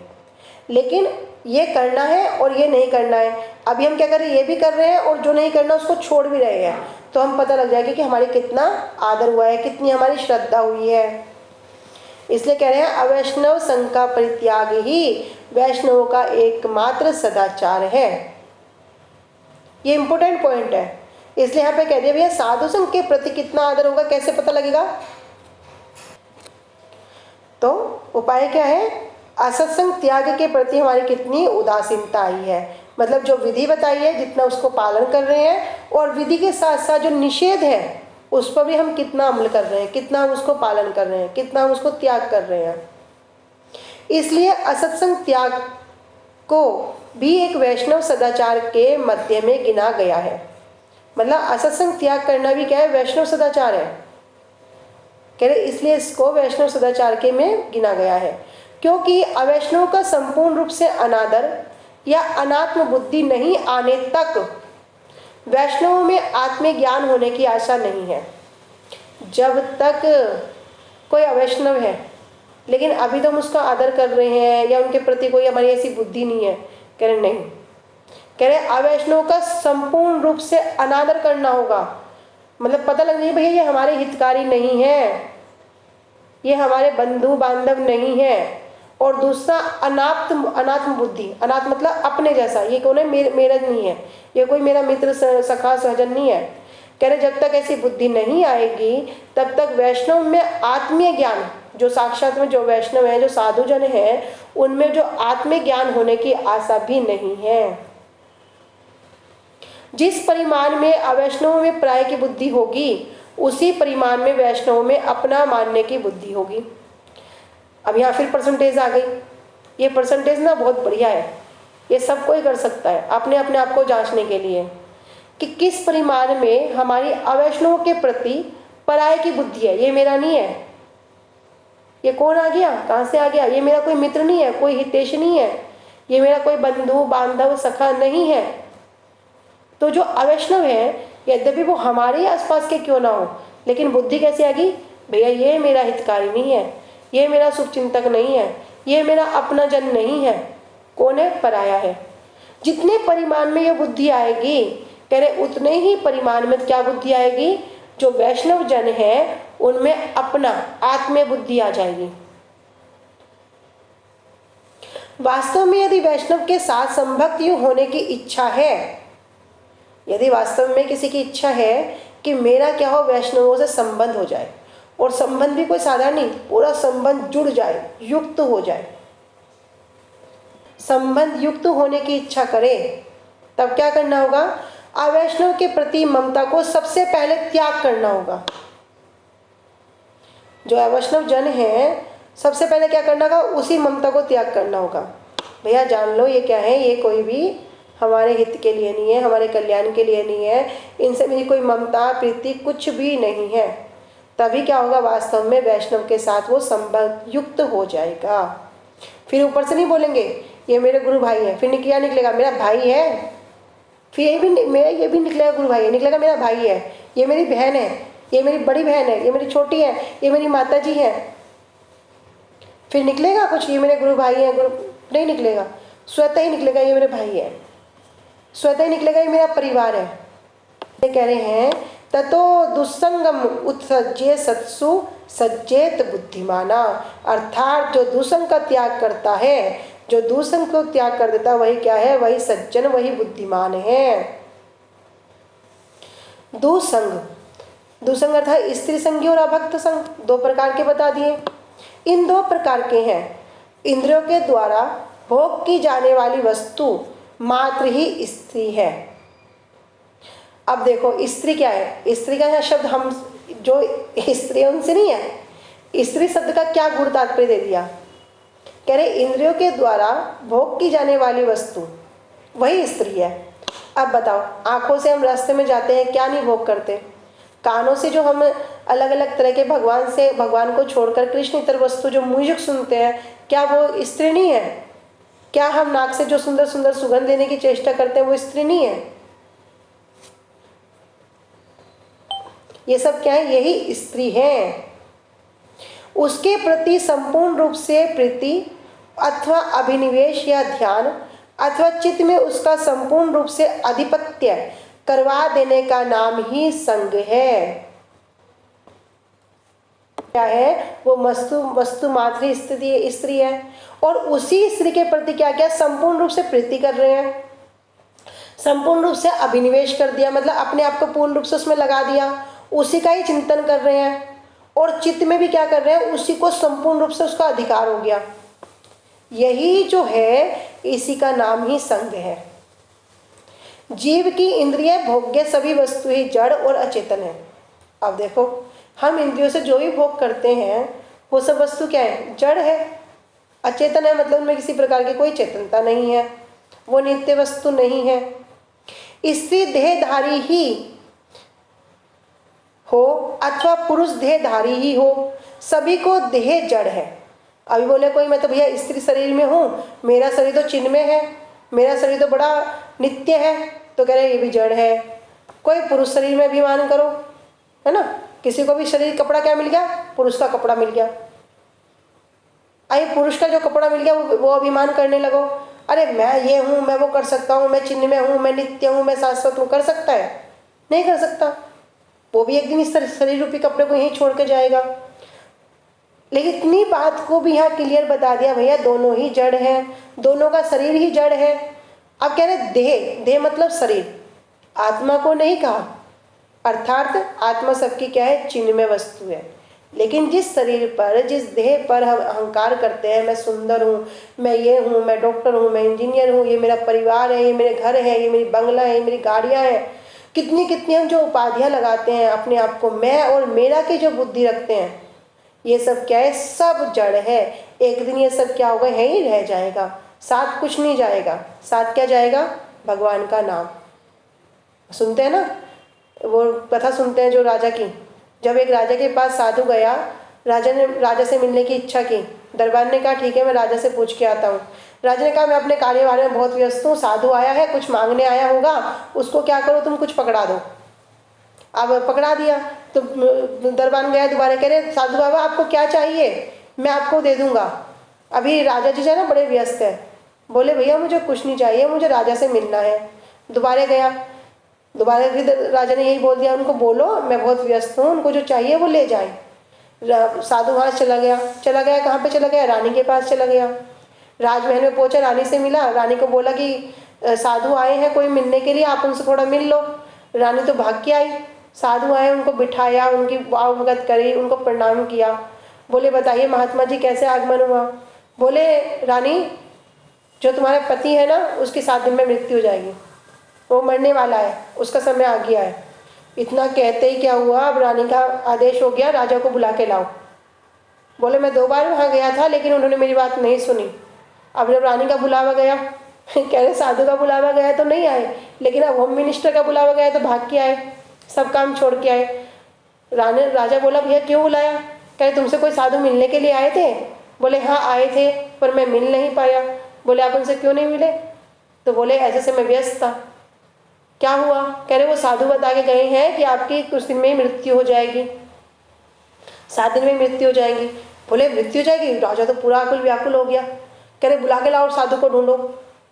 लेकिन ये करना है और ये नहीं करना है, अभी हम क्या कर रहे हैं, ये भी कर रहे हैं और जो नहीं करना उसको छोड़ भी रहे हैं, तो हम पता लग जाएगा कि हमारे कितना आदर हुआ है, कितनी हमारी श्रद्धा हुई है। इसलिए कह रहे हैं अवैष्णव संघ का परित्याग ही वैष्णवों का एकमात्र सदाचार है। ये इंपॉर्टेंट पॉइंट है। इसलिए यहाँ पे कह दिया भैया साधु संघ के प्रति कितना आदर होगा, कैसे पता लगेगा, तो उपाय क्या है, असत्संग त्याग के प्रति हमारी कितनी उदासीनता आई है। मतलब जो विधि बताई है जितना उसको पालन कर रहे हैं, और विधि के साथ साथ जो निषेध है उस पर भी हम कितना अमल कर रहे हैं, कितना हम उसको पालन कर रहे हैं, कितना हम उसको त्याग कर रहे हैं। इसलिए असत्संग त्याग को भी एक वैष्णव सदाचार के मध्य में गिना गया है। मतलब असत्संग त्याग करना भी क्या है, वैष्णव सदाचार है। कह रहे इसलिए इसको वैष्णव सदाचार के में गिना गया है, क्योंकि अवैष्णव का संपूर्ण रूप से अनादर या अनात्म बुद्धि नहीं आने तक वैष्णवों में आत्मज्ञान होने की आशा नहीं है। जब तक कोई अवैष्णव है लेकिन अभी तो हम उसका आदर कर रहे हैं या उनके प्रति कोई हमारी ऐसी बुद्धि नहीं है, कह रहे नहीं, कह रहे अवैष्णव का संपूर्ण रूप से अनादर करना होगा। मतलब पता लग जाए भैया ये हमारे हितकारी नहीं है, ये हमारे बंधु बांधव नहीं है। और दूसरा अनात्म बुद्धि, अनात्म मतलब अपने जैसा, ये कौन है, मेरा नहीं है, ये कोई मेरा मित्र सखा सहजन नहीं है। कह रहे जब तक ऐसी बुद्धि नहीं आएगी तब तक वैष्णव में आत्मीय ज्ञान, जो साक्षात में जो वैष्णव है, जो साधुजन है, उनमें जो आत्मीय ज्ञान होने की आशा भी नहीं है। जिस परिमाण में अवैष्णव में प्राय की बुद्धि होगी उसी परिमाण में वैष्णव में अपना मानने की बुद्धि होगी। अब यहाँ फिर परसेंटेज आ गई। ये परसेंटेज ना बहुत बढ़िया है, ये सब कोई कर सकता है अपने अपने आप को जांचने के लिए कि किस परिमाण में हमारी अवैष्णवों के प्रति पराये की बुद्धि है। ये मेरा नहीं है, ये कौन आ गया, कहाँ से आ गया, ये मेरा कोई मित्र नहीं है, कोई हितेश नहीं है, ये मेरा कोई बंधु बांधव सखा नहीं है। तो जो अवैष्णव है, यद्यपि वो हमारे ही आसपास के क्यों ना हो, लेकिन बुद्धि कैसे आ गई, भैया ये मेरा हितकारी नहीं है, ये मेरा शुभ चिंतक नहीं है, ये मेरा अपना जन नहीं है। कौन है, पराया है। जितने परिमाण में ये बुद्धि आएगी, कह रहे उतने ही परिमाण में क्या बुद्धि आएगी, जो वैष्णव जन है उनमें अपना आत्म बुद्धि आ जाएगी। वास्तव में यदि वैष्णव के साथ संभक्ति होने की इच्छा है, यदि वास्तव में किसी की इच्छा है कि मेरा क्या हो, वैष्णवों से संबंध हो जाए, और संबंध भी कोई साधारण नहीं, पूरा संबंध जुड़ जाए, युक्त हो जाए, संबंध युक्त होने की इच्छा करे, तब क्या करना होगा, अवैष्णव के प्रति ममता को सबसे पहले त्याग करना होगा। जो अवैष्णव जन है, सबसे पहले क्या करना होगा, उसी ममता को त्याग करना होगा। भैया जान लो ये क्या है, ये कोई भी हमारे हित के लिए नहीं है, हमारे कल्याण के लिए नहीं है, इनसे मेरी कोई ममता प्रीति कुछ भी नहीं है। तभी क्या होगा, वास्तव में वैष्णव के साथ वो संबंध युक्त हो जाएगा। फिर ऊपर से नहीं बोलेंगे ये मेरे गुरु भाई है, फिर क्या निकलेगा, मेरा भाई है, फिर ये भी निकलेगा गुरु भाई है, निकलेगा मेरा भाई है, ये मेरी बहन है, ये मेरी बड़ी बहन है, ये मेरी छोटी है, ये मेरी माता जी है। फिर निकलेगा कुछ, ये मेरे गुरु भाई है, गुरु नहीं निकलेगा, स्वतः ही निकलेगा ये मेरे भाई है, स्वतः ही निकलेगा ये मेरा परिवार है। ये कह रहे हैं ततो दुस्संगम उत्सज्जे सत्सु सज्जेत बुद्धिमाना, अर्थात जो दुसंग का त्याग करता है, जो दुसंग को त्याग कर देता, वही क्या है, वही सज्जन, वही बुद्धिमान है। दुसंग, दुसंग अर्थात स्त्री संगी और अभक्त संग, दो प्रकार के बता दिए। इन दो प्रकार के हैं, इंद्रियों के द्वारा भोग की जाने वाली वस्तु मात्र ही स्त्री है। अब देखो स्त्री क्या है, स्त्री का यहाँ शब्द हम जो स्त्री उनसे नहीं है, स्त्री शब्द का क्या गुण तात्पर्य दे दिया, कह रहे इंद्रियों के द्वारा भोग की जाने वाली वस्तु वही स्त्री है। अब बताओ, आंखों से हम रास्ते में जाते हैं, क्या नहीं भोग करते, कानों से जो हम अलग अलग तरह के भगवान को छोड़कर कृष्ण इतर वस्तु जो म्यूजिक सुनते हैं, क्या वो स्त्री नहीं है? क्या हम नाक से जो सुंदर सुंदर सुगंध लेने की चेष्टा करते हैं, वो स्त्री नहीं है? ये सब क्या है, यही स्त्री है। उसके प्रति संपूर्ण रूप से प्रीति अथवा अभिनिवेश या ध्यान अथवा चित्त में उसका संपूर्ण रूप से अधिपत्य करवा देने का नाम ही संग है। क्या है, वो वस्तु मात्र स्त्री है, और उसी स्त्री के प्रति क्या क्या संपूर्ण रूप से प्रीति कर रहे हैं, संपूर्ण रूप से अभिनिवेश कर दिया, मतलब अपने आप को पूर्ण रूप से उसमें लगा दिया, उसी का ही चिंतन कर रहे हैं, और चित्त में भी क्या कर रहे हैं, उसी को संपूर्ण रूप से उसका अधिकार हो गया। यही जो है, इसी का नाम ही संग है। जीव की इंद्रिय भोग्य सभी वस्तु ही जड़ और अचेतन है। अब देखो, हम इंद्रियों से जो भी भोग करते हैं वो सब वस्तु क्या है, जड़ है, अचेतन है, मतलब उनमें किसी प्रकार की कोई चेतनता नहीं है, वो नित्य वस्तु नहीं है। स्त्री देहधारी ही हो अथवा पुरुष देहधारी ही हो, सभी को देह जड़ है। अभी बोले कोई, मैं तो भैया स्त्री शरीर में हूँ, मेरा शरीर तो चिन्ह में है, मेरा शरीर तो बड़ा नित्य है, तो कह रहे ये भी जड़ है। कोई पुरुष शरीर में अभिमान करो, है ना, किसी को भी शरीर कपड़ा क्या मिल गया, पुरुष का कपड़ा मिल गया, आई पुरुष का जो कपड़ा मिल गया वो अभिमान करने लगो, अरे मैं ये हूँ, मैं वो कर सकता हूँ, मैं चिन्ह में हूँ, मैं नित्य हूँ, मैं शाश्वत हूँ। कर सकता है? नहीं कर सकता। वो भी एक दिन इस शरीर रूपी कपड़े को यहीं छोड़ के जाएगा। लेकिन इतनी बात को भी यहाँ क्लियर बता दिया, भैया दोनों ही जड़ है, दोनों का शरीर ही जड़ है। अब कह रहे देह, देह मतलब शरीर, आत्मा को नहीं कहा, अर्थात आत्मा सबकी क्या है, चिन्ह में वस्तु है। लेकिन जिस शरीर पर, जिस देह पर हम अहंकार करते हैं, मैं सुंदर हूँ, मैं ये हूँ, मैं डॉक्टर हूँ, मैं इंजीनियर हूँ, ये मेरा परिवार है, ये मेरे घर है, ये मेरी बंगला है, ये मेरी गाड़ियाँ हैं, कितनी कितनी हम जो उपाधियाँ लगाते हैं अपने आप को, मैं और मेरा की जो बुद्धि रखते हैं, ये सब क्या है, सब जड़ है। एक दिन ये सब क्या होगा, यहीं रह जाएगा। साथ कुछ नहीं जाएगा, साथ क्या जाएगा? भगवान का नाम। सुनते हैं ना, वो कथा सुनते हैं जो राजा की, जब एक राजा के पास साधु गया, राजा से मिलने की इच्छा की। दरबार ने कहा ठीक है, मैं राजा से पूछ के आता हूँ। राजा ने कहा मैं अपने कार्यवाही में बहुत व्यस्त हूँ, साधु आया है, कुछ मांगने आया होगा, उसको क्या करो तुम, कुछ पकड़ा दो। अब पकड़ा दिया तो दरबार गया दोबारा, कह रहे साधु बाबा आपको क्या चाहिए, मैं आपको दे दूंगा। अभी राजा जी जो है ना बड़े व्यस्त है। बोले भैया मुझे कुछ नहीं चाहिए, मुझे राजा से मिलना है। दोबारा गया, दोबारा फिर राजा ने यही बोल दिया, उनको बोलो मैं बहुत व्यस्त हूँ, उनको जो चाहिए वो ले जाए। साधु वहाँ चला गया, कहाँ पे चला गया? रानी के पास चला गया। राजमहल में पहुंचा, रानी से मिला, रानी को बोला कि साधु आए हैं कोई मिलने के लिए, आप उनसे थोड़ा मिल लो। रानी तो भाग के आई। साधु आए, उनको बिठाया, उनकी वाव भगत करी, उनको प्रणाम किया। बोले बताइए महात्मा जी कैसे आगमन हुआ? बोले रानी जो तुम्हारे पति है ना उसकी 7 दिन में मृत्यु हो जाएगी, वो मरने वाला है, उसका समय आ गया है। इतना कहते ही क्या हुआ, अब रानी का आदेश हो गया राजा को बुला के लाओ। बोले मैं 2 बार वहाँ गया था लेकिन उन्होंने मेरी बात नहीं सुनी। अब जब रानी का बुलावा गया कह रहे साधु का बुलावा गया तो नहीं आए, लेकिन अब होम मिनिस्टर का बुलावा गया तो भाग के आए, सब काम छोड़ के आए। राजा बोला भैया क्यों बुलाया? कह रहे तुमसे कोई साधु मिलने के लिए आए थे? बोले हाँ आए थे पर मैं मिल नहीं पाया। बोले आप उनसे क्यों नहीं मिले? तो बोले ऐसे से मैं व्यस्त था। क्या हुआ? कह रहे वो साधु बता के गए हैं कि आपकी कुछ दिन में ही मृत्यु हो जाएगी, 7 दिन में मृत्यु हो जाएगी। बोले मृत्यु हो जाएगी? राजा तो पूरा आकुल व्याकुल हो गया। कह रहे बुला के लाओ साधु को, ढूंढो।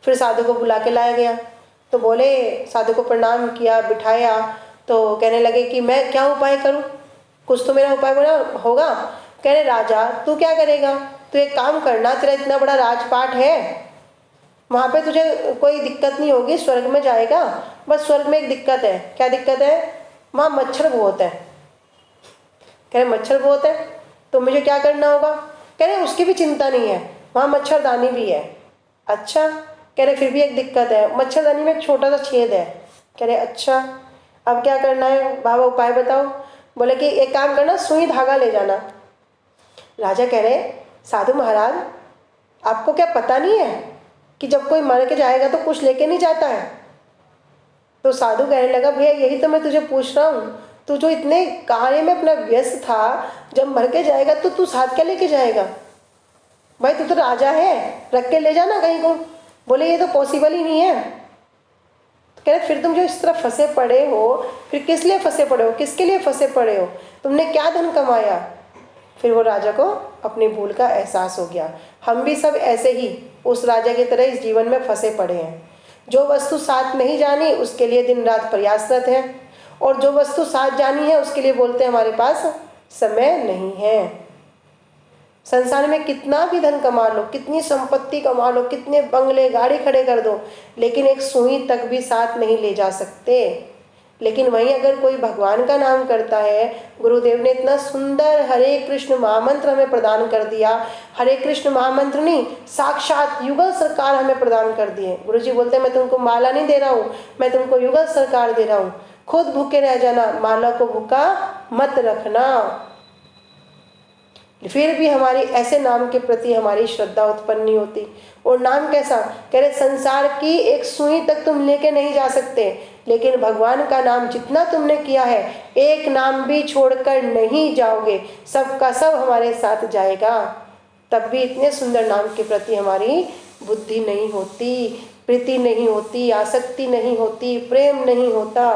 फिर साधु को बुला के लाया गया तो बोले साधु को प्रणाम किया, बिठाया, तो कहने लगे कि मैं क्या उपाय करूं, कुछ तो मेरा उपाय बना होगा। कह रहे राजा तू क्या करेगा, तू एक काम करना, तेरा इतना बड़ा राजपाट है, वहाँ पे तुझे कोई दिक्कत नहीं होगी, स्वर्ग में जाएगा। बस स्वर्ग में एक दिक्कत है। क्या दिक्कत है? वहाँ मच्छर बहुत है। कह रहे मच्छर बहुत है तो मुझे क्या करना होगा? कह रहे उसकी भी चिंता नहीं है, वहाँ मच्छरदानी भी है। अच्छा। कह रहे फिर भी एक दिक्कत है, मच्छरदानी में एक छोटा सा छेद है। कह रहे अच्छा अब क्या करना है बाबा, उपाय बताओ। बोले कि एक काम करना, सुई धागा ले जाना। राजा कह रहे साधु महाराज आपको क्या पता नहीं है कि जब कोई मर के जाएगा तो कुछ लेके नहीं जाता है? तो साधु कहने लगा भैया यही तो मैं तुझे पूछ रहा हूँ, तू जो इतने कार्य में अपना व्यस्त था, जब मर के जाएगा तो तू साथ क्या लेके जाएगा? भाई तू तो राजा है, रख के ले जाना कहीं को। बोले ये तो पॉसिबल ही नहीं है। तो कह रहे फिर तुम जो इस तरह फंसे पड़े हो, फिर किस लिए फंसे पड़े हो, किसके लिए फंसे पड़े हो, तुमने क्या धन कमाया? फिर वो राजा को अपनी भूल का एहसास हो गया। हम भी सब ऐसे ही उस राजा की तरह इस जीवन में फंसे पड़े हैं। जो वस्तु साथ नहीं जानी उसके लिए दिन रात प्रयासरत है, और जो वस्तु साथ जानी है उसके लिए बोलते हैं हमारे पास समय नहीं है। संसार में कितना भी धन कमा लो, कितनी संपत्ति कमा लो, कितने बंगले गाड़ी खड़े कर दो, लेकिन एक सुई तक भी साथ नहीं ले जा सकते। लेकिन वहीं अगर कोई भगवान का नाम करता है, गुरुदेव ने इतना सुंदर हरे कृष्ण महामंत्र हमें प्रदान कर दिया। हरे कृष्ण महामंत्र नहीं, साक्षात युगल सरकार हमें प्रदान कर दिए। गुरु जी बोलते हैं मैं तुमको माला नहीं दे रहा हूँ, मैं तुमको युगल सरकार दे रहा हूँ, खुद भूखे रह जाना, माला को भूखा मत रखना। फिर भी हमारी ऐसे नाम के प्रति हमारी श्रद्धा उत्पन्न नहीं होती। और नाम कैसा? कह रहे संसार की एक सुई तक तुम लेके नहीं जा सकते, लेकिन भगवान का नाम जितना तुमने किया है, एक नाम भी छोड़कर नहीं जाओगे, सबका सब हमारे साथ जाएगा। तब भी इतने सुंदर नाम के प्रति हमारी बुद्धि नहीं होती, प्रीति नहीं होती, आसक्ति नहीं होती, प्रेम नहीं होता।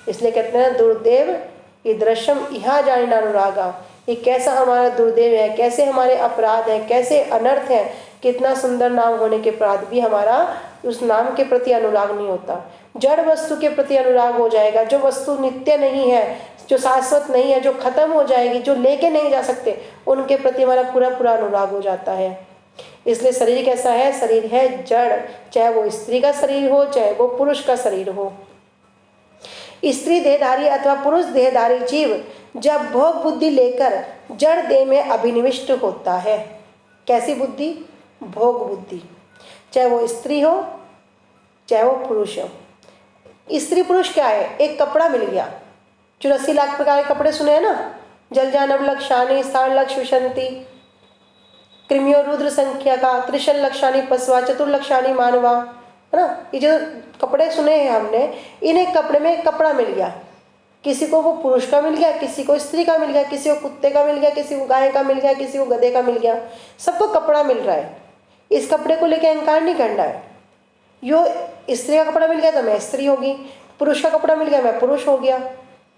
इसलिए कहते हैं दुर्देव ईदृशम इहा जानिना अनुरागा। ये कैसा हमारा दुर्देव है, कैसे हमारे अपराध है, कैसे अनर्थ है, कितना सुंदर नाम होने के बाद भी हमारा उस नाम के प्रति अनुराग नहीं होता। जड़ वस्तु के प्रति अनुराग हो जाएगा, जो वस्तु नित्य नहीं है, जो शाश्वत नहीं है, जो खत्म हो जाएगी, जो लेके नहीं जा सकते, उनके प्रति हमारा पूरा पूरा अनुराग हो जाता है। इसलिए शरीर कैसा है? शरीर है जड़, चाहे वो स्त्री का शरीर हो, चाहे वो पुरुष का शरीर हो। स्त्री देहधारी अथवा पुरुष देहधारी जीव जब भोग बुद्धि लेकर जड़ देह में अभिनिविष्ट होता है। कैसी बुद्धि? भोग बुद्धि। चाहे वो स्त्री हो चाहे वो पुरुष हो। स्त्री पुरुष क्या है? एक कपड़ा मिल गया। 84 लाख प्रकार के कपड़े सुने हैं ना, जल जानव लक्षानी स्थान लक्ष विशंति, कृमियो रुद्र संख्या का, त्रिशल लक्षाणी पशवा, चतुर्लक्षाणी मानवा, है ना। ये जो कपड़े सुने हैं हमने, इन्हें कपड़े में एक कपड़ा मिल गया, किसी को वो पुरुष का मिल गया, किसी को स्त्री का मिल गया, किसी को कुत्ते का मिल गया, किसी को गाय का मिल गया, किसी को गधे का मिल गया, सबको कपड़ा मिल रहा है। इस कपड़े को लेकर अहंकार नहीं करना है। यो स्त्री का कपड़ा मिल गया तो मैं स्त्री होगी, पुरुष का कपड़ा मिल गया मैं पुरुष हो गया,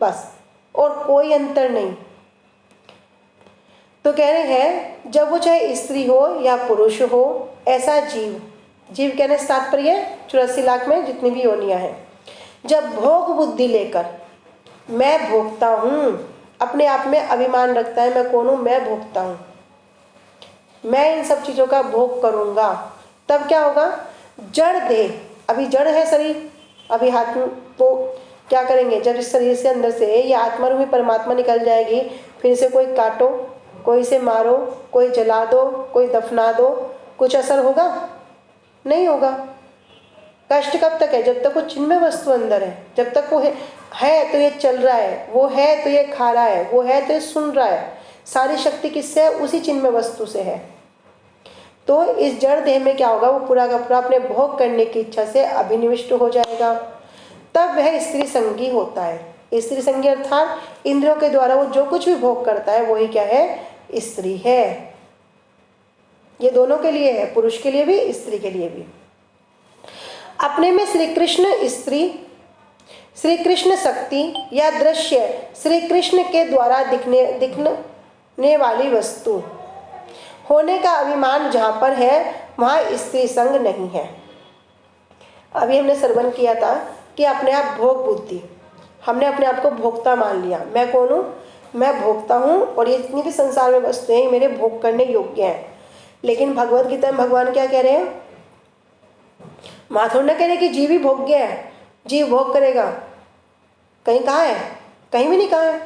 बस, और कोई अंतर नहीं। तो कह रहे हैं जब वो चाहे स्त्री हो या पुरुष हो, ऐसा जीव, जीव कहने से तात्पर्य 84 लाख में जितनी भी योनियां हैं, जब भोग बुद्धि लेकर मैं भोगता हूँ, अपने आप में अभिमान रखता है, मैं कौन हूँ, मैं भोगता हूँ, मैं इन सब चीज़ों का भोग करूँगा, तब क्या होगा, जड़ देह, अभी जड़ है शरीर, अभी हाथ में वो क्या करेंगे, जब इस शरीर से अंदर से ये आत्मा रूपी परमात्मा निकल जाएगी, फिर इसे कोई काटो, कोई इसे मारो, कोई जला दो, कोई दफना दो, कुछ असर होगा, नहीं होगा। कष्ट कब तक है, जब तक वो चिन्मय वस्तु अंदर है, जब तक वो है तो ये चल रहा है, वो है तो ये खा रहा है, वो है तो ये सुन रहा है, सारी शक्ति किससे है, उसी चिन्मय वस्तु से है। तो इस जड़ देह में क्या होगा, वो पूरा का पूरा अपने भोग करने की इच्छा से अभिनिविष्ट हो जाएगा, तब वह स्त्री संगी होता है। स्त्री संगी अर्थात इंद्रियों के द्वारा वो जो कुछ भी भोग करता है वही क्या है, स्त्री है। ये दोनों के लिए है, पुरुष के लिए भी, स्त्री के लिए भी। अपने में श्री कृष्ण स्त्री, श्री कृष्ण शक्ति या दृश्य, श्री कृष्ण के द्वारा दिखने वाली वस्तु होने का अभिमान जहाँ पर है वहाँ स्त्री संग नहीं है। अभी हमने श्रवण किया था कि अपने आप भोग बुद्धि, हमने अपने आप को भोक्ता मान लिया, मैं कौन हूँ, मैं भोक्ता हूँ, और ये जितनी भी संसार में वस्तुएं हैं मेरे भोग करने योग्य हैं। लेकिन भगवद गीता में भगवान क्या कह रहे हैं, वहाँ थोड़ा ना कह रहे कि जीव ही भोग्य है, जीव भोग करेगा, कहीं कहा है, कहीं भी नहीं कहा है।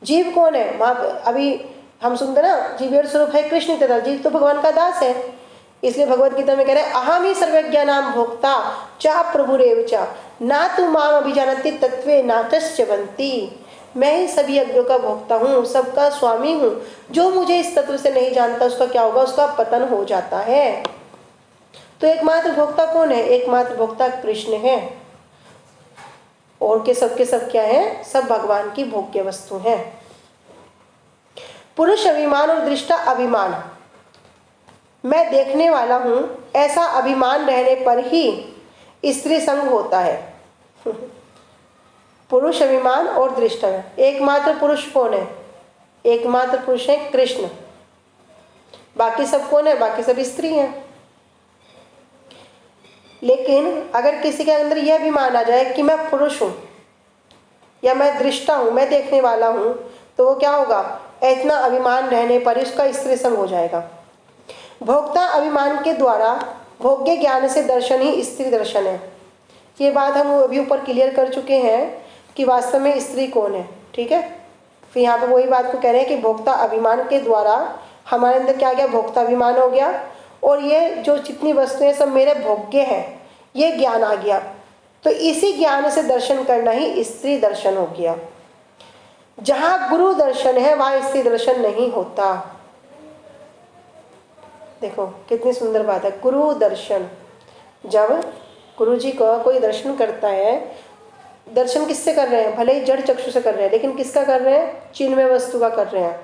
जीव कौन है, वहाँ अभी हम सुनते ना, जीवेर स्वरूप है कृष्ण तथा, जीव तो भगवान का दास है। इसलिए भगवद गीता में कह रहे हैं अहम ही सर्वज्ञा नाम भोक्ता चा प्रभुरेव चा ना तू माम अभिजानती तत्वे नातश्चवंती, मैं ही सभी यज्ञों का भोक्ता हूँ, सबका स्वामी हूँ, जो मुझे इस तत्व से नहीं जानता उसका क्या होगा, उसका पतन हो जाता है। तो एकमात्र भोक्ता कौन है, एकमात्र भोक्ता कृष्ण है, और के सब क्या है, सब भगवान की भोग्य वस्तु है। पुरुष अभिमान और दृष्टा अभिमान, मैं देखने वाला हूँ, ऐसा अभिमान रहने पर ही स्त्री संग होता है। पुरुष अभिमान और दृष्टा, एकमात्र पुरुष कौन है, एकमात्र पुरुष है कृष्ण, बाकी सब कौन है, बाकी सब स्त्री हैं। लेकिन अगर किसी के अंदर यह अभिमान आ जाए कि मैं पुरुष हूँ या मैं दृष्टा हूँ, मैं देखने वाला हूँ, तो वो क्या होगा, इतना अभिमान रहने पर उसका स्त्री संग हो जाएगा। भोक्ता अभिमान के द्वारा भोग्य ज्ञान से दर्शन ही स्त्री दर्शन है। ये बात हम अभी ऊपर क्लियर कर चुके हैं कि वास्तव में स्त्री कौन है, ठीक है। फिर यहाँ पे वही बात को कह रहे हैं कि भोक्ता अभिमान के द्वारा हमारे अंदर क्या गया, भोक्ता अभिमान हो गया, और ये जो जितनी वस्तुएं सब मेरे भोग्य हैं, ये ज्ञान आ गया। तो इसी ज्ञान से दर्शन करना ही स्त्री दर्शन हो गया। जहाँ गुरु दर्शन है वहाँ स्त्री दर्शन नहीं होता। देखो कितनी सुंदर बात है, गुरु दर्शन। जब गुरु जी का कोई दर्शन करता है, दर्शन किससे कर रहे हैं, भले ही जड़ चक्षु से कर रहे हैं, लेकिन किसका कर रहे हैं, चिन्मय वस्तु का कर रहे हैं।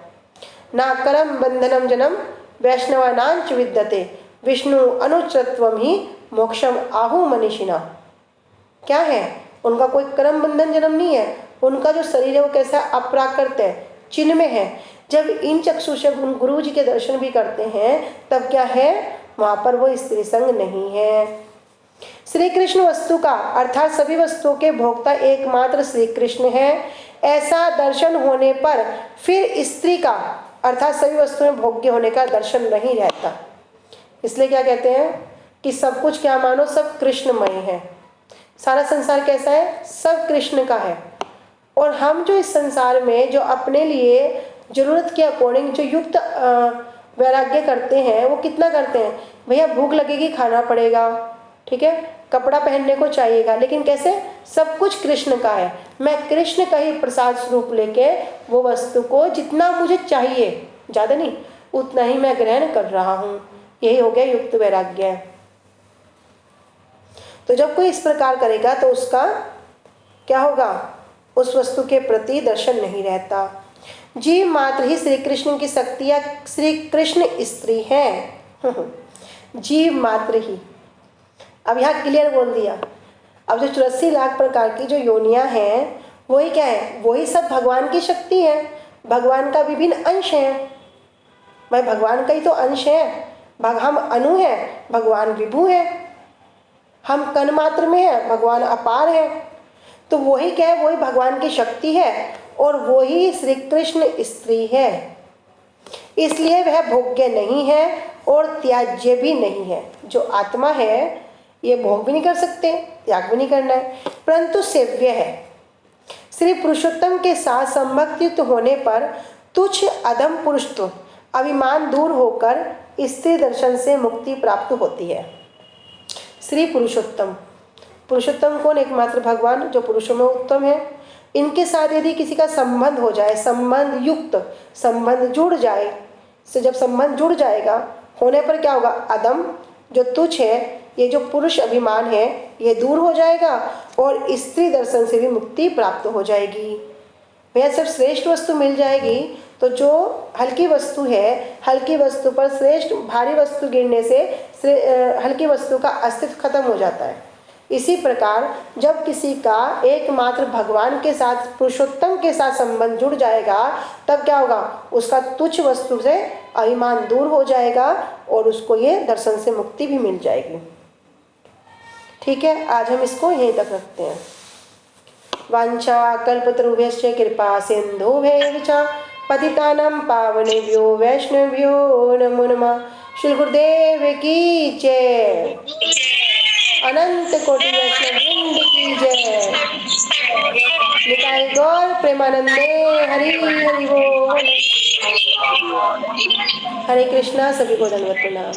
ना करम बंधनम जनम वैष्णवानांच विद्यते विष्णु अनुचरत्वम ही मोक्षम आहु मनीषिणा। क्या है, उनका कोई कर्म बंधन जन्म नहीं है, उनका जो शरीर है वो कैसा अपराकृत है, चिन्मय है। जब इन चक्षु से गुरु जी के दर्शन भी करते हैं तब क्या है, वहाँ पर वो स्त्री संग नहीं है। श्री कृष्ण वस्तु का अर्थात सभी वस्तुओं के भोक्ता एकमात्र श्री कृष्ण है, ऐसा दर्शन होने पर फिर स्त्री का अर्थात सभी वस्तुएं भोग्य होने का दर्शन नहीं रहता। इसलिए क्या कहते हैं कि सब कुछ क्या मानो, सब कृष्णमय है। सारा संसार कैसा है, सब कृष्ण का है। और हम जो इस संसार में जो अपने लिए जरूरत के अकॉर्डिंग जो युक्त वैराग्य करते हैं, वो कितना करते हैं, भैया भूख लगेगी खाना पड़ेगा, ठीक है, कपड़ा पहनने को चाहिएगा, लेकिन कैसे, सब कुछ कृष्ण का है, मैं कृष्ण का ही प्रसाद स्वरूप लेके वो वस्तु को जितना मुझे चाहिए, ज़्यादा नहीं, उतना ही मैं ग्रहण कर रहा हूँ। यही हो गया युक्त वैराग्य। तो जब कोई इस प्रकार करेगा तो उसका क्या होगा, उस वस्तु के प्रति दर्शन नहीं रहता। जीव मात्र ही श्री कृष्ण की शक्ति या श्री कृष्ण स्त्री है। जीव मात्र ही, अब यहाँ क्लियर बोल दिया। अब जो 84 लाख प्रकार की जो योनियां हैं वही क्या है, वही सब भगवान की शक्ति है, भगवान का विभिन्न अंश है। भाई भगवान का ही तो अंश है, हम अणु है, भगवान विभु है। हम कण मात्र में है, भगवान अपार है। तो वही क्या है, वही भगवान की शक्ति है और वही श्री कृष्ण स्त्री है। इसलिए वह भोग्य नहीं है और त्याज्य भी नहीं है। जो आत्मा है ये भोग भी नहीं कर सकते, त्याग भी नहीं करना है, परंतु सेव्य है। श्री पुरुषोत्तम के साथ संभक्तियुक्त होने पर तुच्छ अधम पुरुषत्व अभिमान दूर होकर स्त्री दर्शन से मुक्ति प्राप्त होती है। श्री पुरुषोत्तम, पुरुषोत्तम कौन, एकमात्र भगवान जो पुरुषों में उत्तम है। इनके साथ यदि किसी का संबंध हो जाए, संबंध युक्त, संबंध जुड़ जाए, से जब संबंध जुड़ जाएगा होने पर क्या होगा, अदम जो तुच्छ है, ये जो पुरुष अभिमान है ये दूर हो जाएगा और स्त्री दर्शन से भी मुक्ति प्राप्त हो जाएगी। भैया जब श्रेष्ठ वस्तु मिल जाएगी तो जो हल्की वस्तु है, हल्की वस्तु पर श्रेष्ठ भारी वस्तु गिरने से हल्की वस्तु का अस्तित्व खत्म हो जाता है। इसी प्रकार जब किसी का एकमात्र भगवान के साथ, पुरुषोत्तम के साथ संबंध जुड़ जाएगा तब क्या होगा, उसका तुच्छ वस्तु से अभिमान दूर हो जाएगा और उसको ये दर्शन से मुक्ति भी मिल जाएगी। ठीक है, आज हम इसको यहीं तक रखते हैं। वांछा कल्पतरुभ्यश्च कृपा सिन्धुभ्यैव च पतितानां पावनेभ्यो वैष्णवेभ्यो नमो नमः। श्री गुरुदेव की जय, अनंत कोटि वैष्णववृंद की जय। निताय गौर प्रेमानंदे हरि हरि बोल। हरे कृष्णा, सभी को धन्यवाद प्रणाम।